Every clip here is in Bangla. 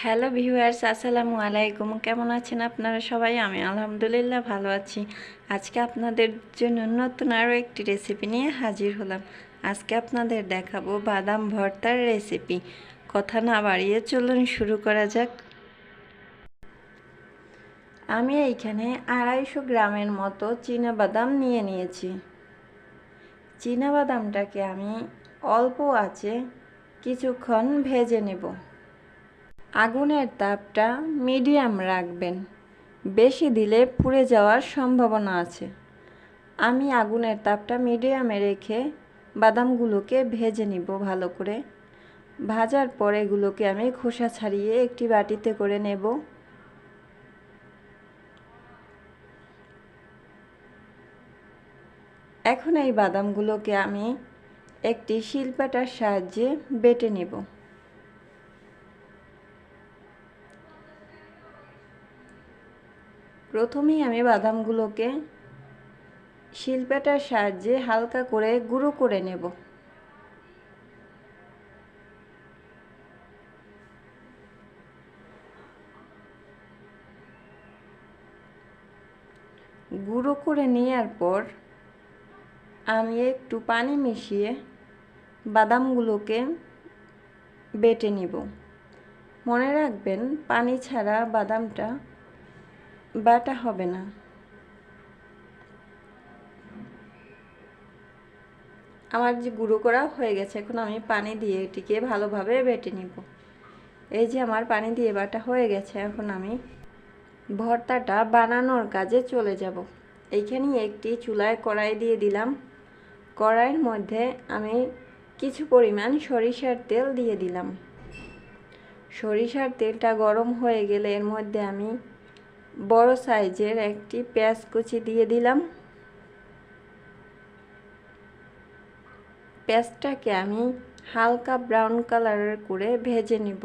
হ্যালো ভিউয়ার্স, আসসালামু আলাইকুম। কেমন আছেন আপনারা সবাই? আমি আলহামদুলিল্লাহ ভালো আছি। আজকে আপনাদের জন্য নতুন আরও একটি রেসিপি নিয়ে হাজির হলাম। আজকে আপনাদের দেখাবো বাদাম ভর্তার রেসিপি। কথা না বাড়িয়ে চলুন শুরু করা যাক। আমি এইখানে 250 গ্রামের মতো বাদাম নিয়ে নিয়েছি। বাদামটাকে আমি অল্প আঁচে কিছুক্ষণ ভেজে নেব। আগুনের তাপটা মিডিয়াম রাখবেন, বেশি দিলে পুড়ে যাওয়ার সম্ভাবনা আছে। আমি আগুনের তাপটা মিডিয়ামে রেখে বাদামগুলোকে ভেজে নিব ভালো করে। ভাজার পর এগুলোকে আমি খোসা ছাড়িয়ে একটি বাটিতে করে নেব। এখন এই বাদামগুলোকে আমি একটি শিলপাটার সাহায্যে বেটে নেব। প্রথমেই আমি বাদামগুলোকে শিলপাটার সাহায্যে হালকা করে গুঁড়ো করে নেব। গুঁড়ো করে নেওয়ার পর আমি একটু পানি মিশিয়ে বাদামগুলোকে বেটে নিব। মনে রাখবেন, পানি ছাড়া বাদামটা বাটা হবে না। আমার যে গুঁড়ো করা হয়ে গেছে, এখন আমি পানি দিয়ে এটিকে ভালোভাবে বেটে নিব। এই যে আমার পানি দিয়ে বাটা হয়ে গেছে, এখন আমি ভর্তাটা বানানোর কাজে চলে যাব। এইখানে একটি চুলায় কড়াই দিয়ে দিলাম। কড়াইয়ের মধ্যে আমি কিছু পরিমাণ সরিষার তেল দিয়ে দিলাম। সরিষার তেলটা গরম হয়ে গেলে এর মধ্যে আমি বড় সাইজের একটি পেঁয়াজ কুচি দিয়ে দিলাম। পেঁয়াজটাকে আমি হালকা ব্রাউন কালারের করে ভেজে নিব।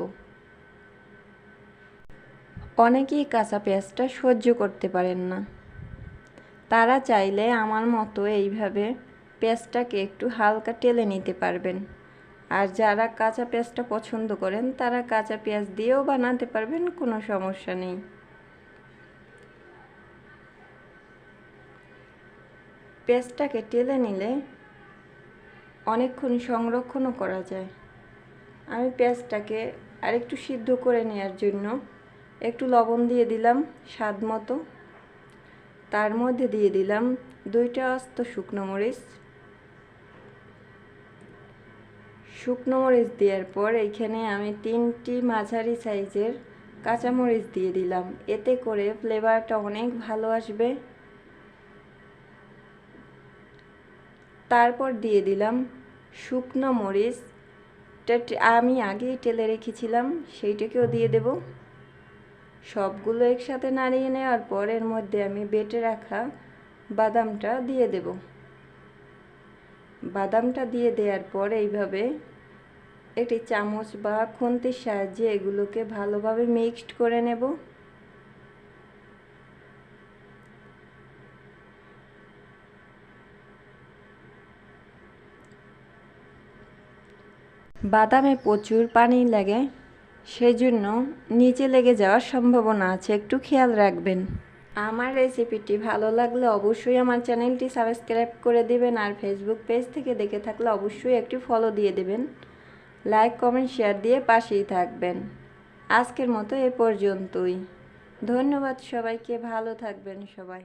অনেকেই কাঁচা পেঁয়াজটা সহ্য করতে পারেন না, তারা চাইলে আমার মতো এইভাবে পেঁয়াজটাকে একটু হালকা টেলে নিতে পারবেন। আর যারা কাঁচা পেঁয়াজটা পছন্দ করেন তারা কাঁচা পেঁয়াজ দিয়েও বানাতে পারবেন, কোনো সমস্যা নেই। পেঁয়াজটাকে টেলে নিলে অনেকক্ষণ সংরক্ষণও করা যায়। আমি পেঁয়াজটাকে আরেকটু সিদ্ধ করে নেওয়ার জন্য একটু লবণ দিয়ে দিলাম স্বাদ মতো। তার মধ্যে দিয়ে দিলাম 2টা আস্ত শুকনো মরিচ। শুকনো মরিচ দেওয়ার পর এইখানে আমি 3টি মাঝারি সাইজের কাঁচামরিচ দিয়ে দিলাম। এতে করে ফ্লেভারটা অনেক ভালো আসবে। তারপর দিয়ে দিলাম শুকনো মরিচ, আমি আগেই টেলে রেখেছিলাম, সেইটাকেও দিয়ে দেব। সবগুলো একসাথে নাড়িয়ে নেওয়ার পর এর মধ্যে আমি বেটে রাখা বাদামটা দিয়ে দেব। বাদামটা দিয়ে দেওয়ার পর এইভাবে একটি চামচ বা খুন্তির সাহায্যে এগুলোকে ভালোভাবে মিক্সড করে নেব। বাদামে প্রচুর পানি লাগে, সেজন্য নিচে লেগে যাওয়ার সম্ভাবনা আছে, একটু খেয়াল রাখবেন। আমার রেসিপিটি ভালো লাগলে অবশ্যই আমার চ্যানেলটি সাবস্ক্রাইব করে দিবেন। আর ফেসবুক পেজ থেকে দেখে থাকলে অবশ্যই একটি ফলো দিয়ে দেবেন। লাইক, কমেন্ট, শেয়ার দিয়ে পাশেই থাকবেন। আজকের মতো এ পর্যন্তই। ধন্যবাদ সবাইকে, ভালো থাকবেন সবাই।